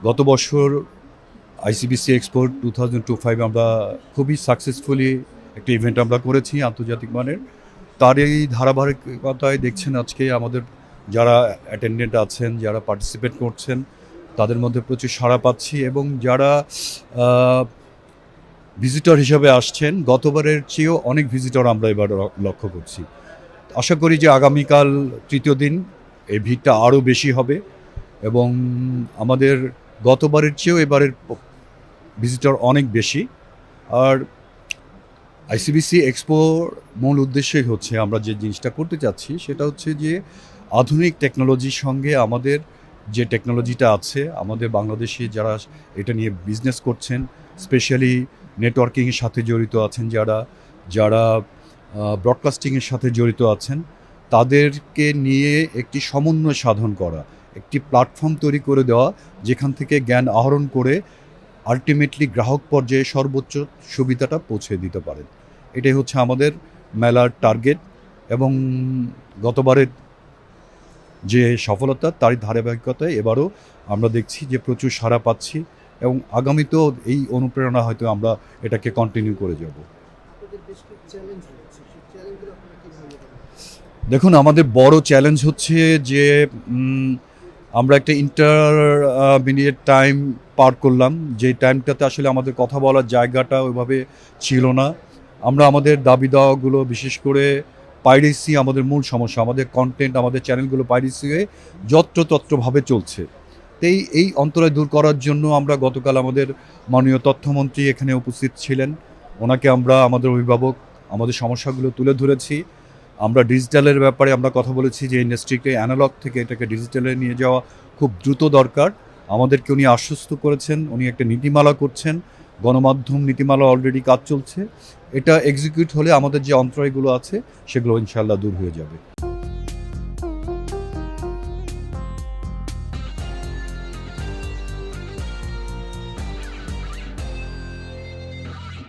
গত বছর ICBC expo 2025 আমরা খুবই সাকসেসফুলি একটা ইভেন্ট আমরা করেছি আন্তর্জাতিক মানের। তার এই ধারাবাহিকতায় দেখছেন আজকে আমাদের যারা অ্যাটেন্ডেন্ট আছেন, যারা পার্টিসিপেট করছেন, তাদের মধ্যে প্রচুর সাড়া পাচ্ছি এবং যারা ভিজিটর হিসেবে আসছেন, গতবারের চেয়েও অনেক ভিজিটর আমরা এবার লক্ষ্য করছি। আশা করি যে আগামীকাল তৃতীয় দিন এই ভিড়টা আরও বেশি হবে এবং আমাদের গতবারের চেয়েও এবারের ভিজিটর অনেক বেশি। আর আইসিবিসি এক্সপোর মূল উদ্দেশ্যই হচ্ছে আমরা যে জিনিসটা করতে চাচ্ছি সেটা হচ্ছে যে আধুনিক টেকনোলজির সঙ্গে আমাদের যে টেকনোলজিটা আছে, আমাদের বাংলাদেশে যারা এটা নিয়ে বিজনেস করছেন, স্পেশালি নেটওয়ার্কিংয়ের সাথে জড়িত আছেন, যারা যারা ব্রডকাস্টিংয়ের সাথে জড়িত আছেন, তাদেরকে নিয়ে একটি সমন্বয় সাধন করা, একটি প্ল্যাটফর্ম তৈরি করে দেওয়া যেখান থেকে জ্ঞান আহরণ করে আলটিমেটলি গ্রাহক পর্যায়ে সর্বোচ্চ সুবিধাটা পৌঁছে দিতে পারেন। এটাই হচ্ছে আমাদের মেলার টার্গেট এবং গতবারের যে সফলতা তারই ধারাবাহিকতায় এবারও আমরা দেখছি যে প্রচুর সাড়া পাচ্ছি এবং আগামীতেও এই অনুপ্রেরণা হয়তো আমরা এটাকে কন্টিনিউ করে যাব। দেখুন, আমাদের বড় চ্যালেঞ্জ হচ্ছে যে আমরা একটা ইন্টারমিডিয়েট টাইম পার করলাম, যে টাইমটাতে আসলে আমাদের কথা বলার জায়গাটা ওইভাবে ছিল না। আমরা আমাদের দাবি দাওয়াগুলো, বিশেষ করে পাইরেসি আমাদের মূল সমস্যা, আমাদের কন্টেন্ট, আমাদের চ্যানেলগুলো পাইরেসি হয়ে যত্রতত্রভাবে চলছে। এই অন্তরায় দূর করার জন্য আমরা গতকাল আমাদের মাননীয় তথ্যমন্ত্রী এখানে উপস্থিত ছিলেন, ওনাকে আমরা আমাদের অভিভাবক আমাদের সমস্যাগুলো তুলে ধরেছি। আমরা ডিজিটালের ব্যাপারে আমরা কথা বলেছি যে ইন্ডাস্ট্রিকে অ্যানালগ থেকে এটাকে ডিজিটালে নিয়ে যাওয়া খুব দ্রুত দরকার। আমাদেরকে উনি আশ্বস্ত করেছেন, উনি একটা নীতিমালা করছেন, গণমাধ্যম নীতিমালা অলরেডি কাজ চলছে। এটা এক্সিকিউট হলে আমাদের যে অন্তরায়গুলো আছে সেগুলো ইনশাআল্লাহ দূর হয়ে যাবে।